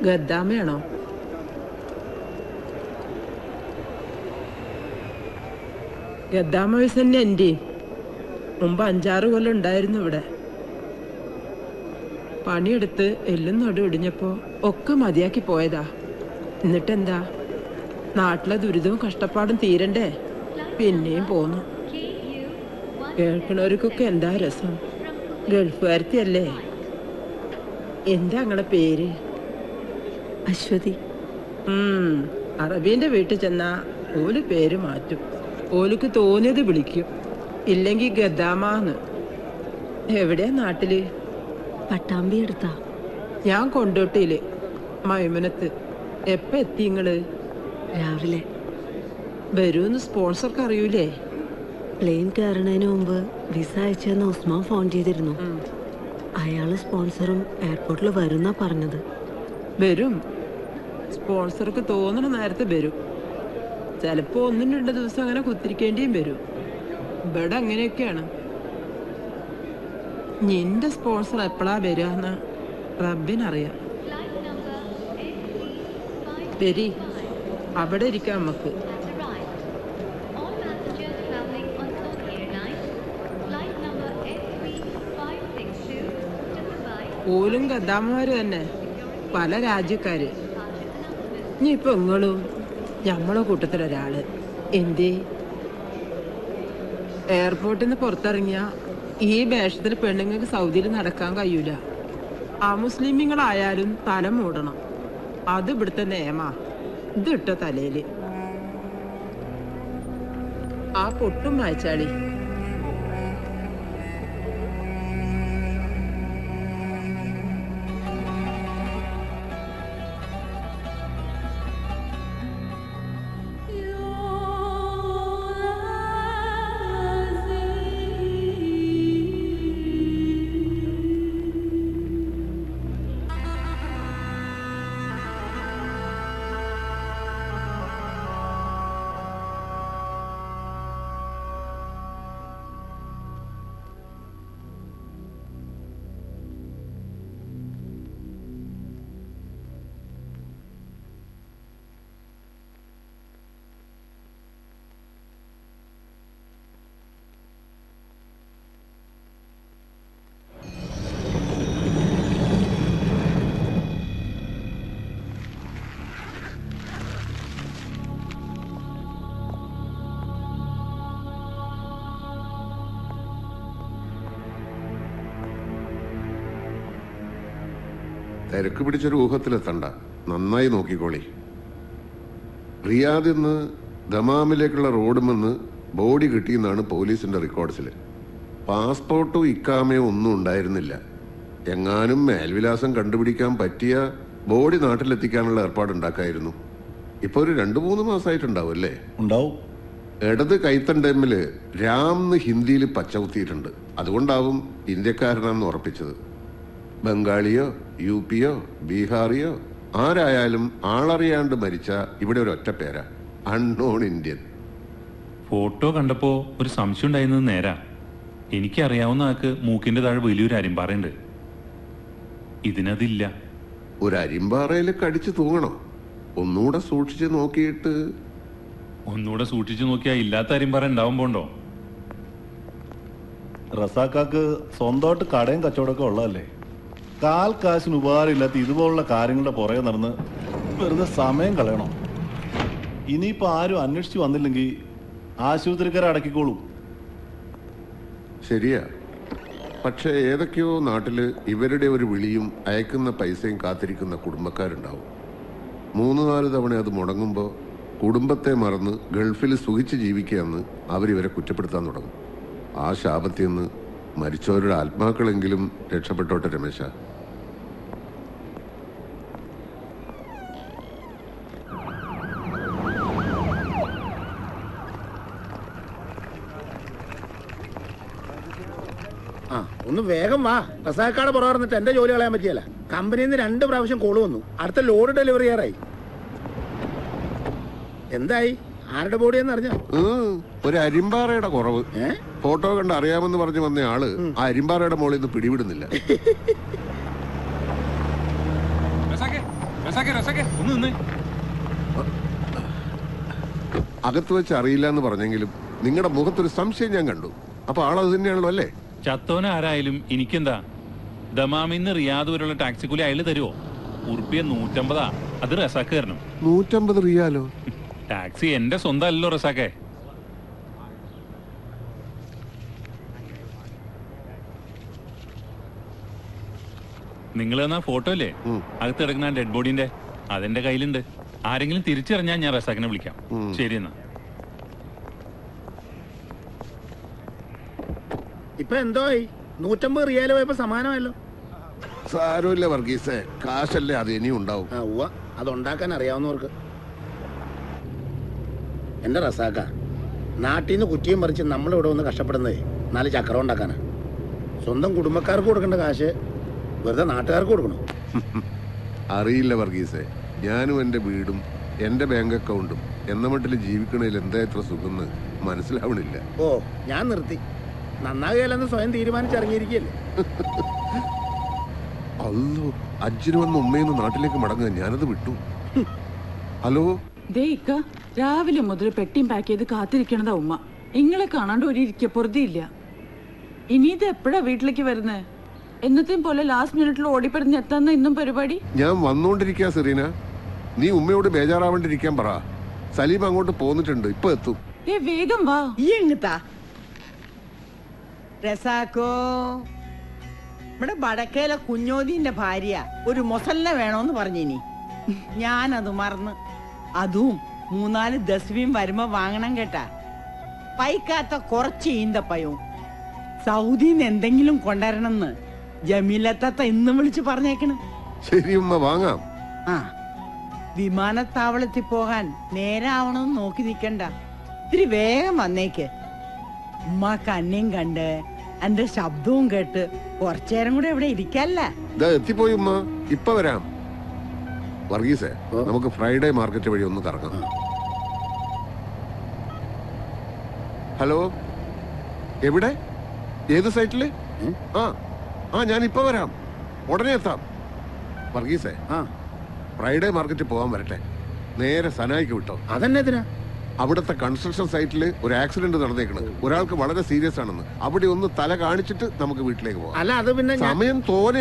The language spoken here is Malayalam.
ഗദ്ദാമയാണോ? ഗദ്ദാമ വയസ്സ് തന്നെ എൻ്റെ. മുമ്പ് 5-6 കൊല്ലം ഉണ്ടായിരുന്നു ഇവിടെ. പണിയെടുത്ത് എല്ലും നടു ഇടിഞ്ഞപ്പോൾ ഒക്കെ മതിയാക്കി പോയതാ. എന്നിട്ടെന്താ, നാട്ടിലെ ദുരിതവും കഷ്ടപ്പാടും തീരണ്ടേ? പിന്നെയും പോന്നു. കേൾക്കണവർക്കൊക്കെ എന്താ രസം. ഗൾഫുകാരത്തിയല്ലേ? എന്താ നിങ്ങളെ പേര്? അശ്വതി. അറബീൻ്റെ വീട്ടിൽ ചെന്നാ ഓല് പേര് മാറ്റും. ഓലിക്ക് തോന്നിയത് വിളിക്കും. ഇല്ലെങ്കിൽ ഗദ്ദാമാന്ന്. എവിടെയാ നാട്ടില്? പട്ടാമ്പി എടുത്താ. ഞാൻ കൊണ്ടോട്ടിയില് മൈമനത്ത്. എപ്പ എത്തി നിങ്ങള്? രാവിലെ. വരൂന്ന് സ്പോൺസർക്ക് അറിയൂലേ? പ്ലെയിൻ കയറുന്നതിന് മുമ്പ് വിസ അയച്ചെന്ന് ഉസ്മാൻ ഫോൺ ചെയ്തിരുന്നു. അയാള് സ്പോൺസറും എയർപോർട്ടിൽ വരുന്നാ പറഞ്ഞത്. വരും. സ്പോൺസർക്ക് തോന്നണ നേരത്തെ വരും. ചിലപ്പോ 1-2 ദിവസം അങ്ങനെ കുത്തിരിക്കേണ്ടിയും വരും. ഇവിടെ അങ്ങനെയൊക്കെയാണ്. നിന്റെ സ്പോൺസർ എപ്പോഴാ വരികയെന്ന് റബ്ബിനറിയാം. വരി, അവിടെ ഇരിക്കാം നമുക്ക്. ഓലും ഗദ്ദാമമാര് തന്നെ, പല രാജ്യക്കാര്. ഇനി ഇപ്പൊ നിങ്ങളും ഞമ്മളെ കൂട്ടത്തിലൊരാള്. എന്തേ? എയർപോർട്ടിൽ നിന്ന് പുറത്തിറങ്ങിയ ഈ വേഷത്തിൽ പെണ്ണുങ്ങൾക്ക് സൗദിയിൽ നടക്കാൻ കഴിയൂല. മുസ്ലിമീങ്ങളായാലും തല മൂടണം. അത് ഇവിടുത്തെ നിയമാ. ഇതിട്ട തലയില് ആ പൊട്ടും മായച്ചാളി. തിരക്ക് പിടിച്ചൊരു ഊഹത്തിലെത്തണ്ട. നന്നായി നോക്കിക്കോളി. റിയാദിൽ നിന്ന് ദമാമിലേക്കുള്ള റോഡുമെന്ന് ബോഡി കിട്ടിയെന്നാണ് പോലീസിന്റെ റെക്കോർഡ്സിൽ. പാസ്പോർട്ടോ ഇക്കാമയോ ഒന്നും ഉണ്ടായിരുന്നില്ല. എങ്ങാനും മേൽവിലാസം കണ്ടുപിടിക്കാൻ പറ്റിയ ബോഡി നാട്ടിലെത്തിക്കാനുള്ള ഏർപ്പാടുണ്ടാക്കായിരുന്നു. ഇപ്പൊ ഒരു 2-3 മാസമായിട്ടുണ്ടാവും അല്ലേ? ഉണ്ടാവും. ഇടത് കൈത്തണ്ടമ്മില് രാംന്ന് ഹിന്ദിയിൽ പച്ചകുത്തിയിട്ടുണ്ട്. അതുകൊണ്ടാവും ഇന്ത്യക്കാരനാണെന്ന് ഉറപ്പിച്ചത്. ബംഗാളിയോ UP-യോ ബീഹാറിയോ ആരായാലും ആളറിയാണ്ട് മരിച്ച ഇവിടെ ഒരു ഒറ്റ പേരാ, അൺനോൺ ഇന്ത്യൻ. ഫോട്ടോ കണ്ടപ്പോ ഒരു സംശയം ഉണ്ടായിരുന്നത് നേരാ. എനിക്കറിയാവുന്ന ആൾക്ക് മൂക്കിന്റെ താഴെ വലിയൊരു അരിമ്പാറയുണ്ട്. ഇതിനതില്ല. ഒരു അരിമ്പാറയിൽ കടിച്ചു തൂങ്ങണോ? ഒന്നുകൂടെ സൂക്ഷിച്ച് നോക്കിയിട്ട്. ഒന്നുകൂടെ സൂക്ഷിച്ചു നോക്കിയാ ഇല്ലാത്ത അരിമ്പാറ ഉണ്ടാവും പോണ്ടോ? റസാക്കാക്ക് സ്വന്തമായിട്ട് കടയും കച്ചവടമൊക്കെ ഉള്ളതല്ലേ? കാൽ കാശിന് ഉപകാരമില്ലാത്ത ഇതുപോലുള്ള കാര്യങ്ങളുടെ പുറകെ നടന്ന് വെറുതെ സമയം കളയണോ? ഇനിയിപ്പോ ആരും അന്വേഷിച്ചു വന്നില്ലെങ്കിൽ ആശുപത്രിക്കാരെ അടക്കിക്കോളും. ശരിയാ. പക്ഷെ ഏതൊക്കെയോ നാട്ടില് ഇവരുടെ ഒരു വിളിയും അയക്കുന്ന പൈസയും കാത്തിരിക്കുന്ന കുടുംബക്കാരുണ്ടാവും. 3-4 തവണ അത് മുടങ്ങുമ്പോൾ കുടുംബത്തെ മറന്ന് ഗൾഫിൽ സുഖിച്ച് ജീവിക്കുകയെന്ന് അവരിവരെ കുറ്റപ്പെടുത്താൻ തുടങ്ങും. ആ ശാപത്തിൽ നിന്ന് മരിച്ചവരുടെ ആത്മാക്കളെങ്കിലും രക്ഷപ്പെട്ടോട്ടെ രമേശ. ഒന്ന് വേഗം വാ. റസാക്കാട് പുറകെ എന്റെ ജോലി കളയാൻ പറ്റിയല്ല. കമ്പനിയിൽ നിന്ന് 2 പ്രാവശ്യം കോള് വന്നു. അടുത്ത ലോഡ് ഡെലിവറി ചെയ്യാറായി. എന്തായി? ആരുടെ ബോഡിയെന്ന് അറിഞ്ഞോ? ഒരു അരിമ്പാറയുടെ കുറവ്. ഫോട്ടോ കണ്ട് അറിയാമെന്ന് പറഞ്ഞു വന്ന ആള് ആ അരിമ്പാറയുടെ മുകളിൽ നിന്ന് പിടിവിടുന്നില്ല. റസാക്കെ ഒന്ന് നിന്ന്. അകത്ത് വെച്ച് അറിയില്ല എന്ന് പറഞ്ഞെങ്കിലും നിങ്ങളുടെ മുഖത്തൊരു സംശയം ഞാൻ കണ്ടു. അപ്പൊ ആളത് തന്നെയാണല്ലോ അല്ലേ? ചത്തോന ആരായാലും എനിക്കെന്താ? ദമാമിന്ന് റിയാദ് വരെയുള്ള ടാക്സിക്കൂലി അയാൾ തരുമോ? ഉറുപ്പിയ 150. അത് റസാക്ക് തരണം. 150 റിയാലോ? ടാക്സി എന്റെ സ്വന്തം അല്ലല്ലോ റസാക്കെ. നിങ്ങൾ തന്ന ഫോട്ടോ അല്ലേ അകത്ത് കിടക്കുന്ന ഡെഡ് ബോഡിന്റെ? അതെന്റെ കയ്യിലുണ്ട്. ആരെങ്കിലും തിരിച്ചറിഞ്ഞാൽ ഞാൻ റസാക്കിനെ വിളിക്കാം. ശരി എന്നാ. ഇപ്പൊ എന്തോയി? 150 റിയാല് പോയപ്പോ സമാനമല്ലോ. സാരമില്ല വർഗീസേ, കാശല്ലേ അത് ഇനിയും ഉണ്ടാവും. ആ ഉവ്വ, അതുണ്ടാക്കാൻ അറിയാവുന്നവർക്ക്. എന്റെ റസാക്ക, നാട്ടിൽ നിന്ന് കുറ്റിയും പറിച്ച് നമ്മളിവിടെ ഒന്ന് കഷ്ടപ്പെടുന്നതേ 4 ചക്രം ഉണ്ടാക്കാനാ. സ്വന്തം കുടുംബക്കാർക്ക് കൊടുക്കേണ്ട കാശ് വെറുതെ നാട്ടുകാർക്ക് കൊടുക്കണം. അറിയില്ല വർഗീസേ, ഞാനും എൻ്റെ വീടും എൻ്റെ ബാങ്ക് അക്കൗണ്ടും എന്ന മട്ടിൽ ജീവിക്കണതിൽ എന്താ ഇത്ര സുഖമെന്ന് മനസ്സിലാവണില്ല. ഓ, ഞാൻ നിർത്തി. നന്നാകുകയല്ലെന്ന് സ്വയം തീരുമാനിച്ചിറങ്ങിയിരിക്കുകയല്ലേ. അല്ലോ, അജ്ജിന് വന്ന ഉമ്മയെന്ന് നാട്ടിലേക്ക് മടങ്ങുക, ഞാനത് വിട്ടു. ഹലോ ദേ ഇക്ക, രാവിലെ മുതൽ പെട്ടിയും പാക്ക് ചെയ്ത് കാത്തിരിക്കണതാ ഉമ്മ. ഇങ്ങളെ കാണാണ്ട് ഒരു ഇരിക്കപ്പുറതിയില്ല. ഇനി ഇത് എപ്പോഴാ വീട്ടിലേക്ക് വരുന്നേ? എന്നത്തെയും പോലെ ലാസ്റ്റ് മിനിറ്റിൽ ഓടിപ്പറഞ്ഞ് എത്താന്ന ഇന്നും പരിപാടി? ഞാൻ വന്നോണ്ടിരിക്കാ സെറീന, നീ ഉമ്മയോട് ബേജാറാവേണ്ടിരിക്കാൻ പറ. സലീം അങ്ങോട്ട് പോന്നിട്ടുണ്ട്, ഇപ്പൊ എത്തും. വേഗം വാ. ഈ എങ്ങത്താ രസാക്കോ? ഇവിടെ വടക്കേലെ കുഞ്ഞോദീന്റെ ഭാര്യ ഒരു മൊസല്ല വേണോന്ന് പറഞ്ഞിനി. ഞാനത് മറന്ന്. അതും 3-4 ദസ്വിയും വരുമ്പോ വാങ്ങണം കേട്ടാ. പൈക്കാത്ത കുറച്ച് ഈന്തപ്പയവും സൗദിന്ന് എന്തെങ്കിലും കൊണ്ടുവരണമെന്ന് ജമീലത്തത്ത ഇന്നും വിളിച്ചു പറഞ്ഞേക്കണ്. ശരി ഉമ്മ, വാങ്ങാം. ആ, വിമാനത്താവളത്തിൽ പോകാൻ നേരാവണമെന്ന് നോക്കി നിക്കണ്ട. ഇത്തിരി വേഗം വന്നേക്ക്. ഉമ്മാക്ക് അന്നയും കണ്ട് എന്റെ ശബ്ദവും കേട്ട് കുറച്ചേരം കൂടെ ഇവിടെ ഇരിക്കല്ല. ഇതാ എത്തിപ്പോയി ഉമ്മ, ഇപ്പൊ വരാം. വർഗീസേ, നമുക്ക് ഫ്രൈഡേ മാർക്കറ്റ് വഴി ഒന്ന് കറങ്ങാം. ഹലോ, എവിടെ? ഏത് സൈറ്റില്? ആ ഞാനിപ്പോ വരാം, ഉടനെ എത്താം. വർഗീസേ, ഫ്രൈഡേ മാർക്കറ്റ് പോകാൻ വരട്ടെ. നേരെ സനായിക്ക് വിട്ടോ. അതെന്നെതിനാ? അവിടുത്തെ കൺസ്ട്രക്ഷൻ സൈറ്റിൽ ഒരു ആക്സിഡന്റ് നടന്നേക്കണ്. ഒരാൾക്ക് വളരെ സീരിയസ് ആണെന്ന്. അവിടെ ഒന്ന് തല കാണിച്ചിട്ട് നമുക്ക് വീട്ടിലേക്ക് പോകാം. അല്ല, അത് പിന്നെ സമയം തോനെ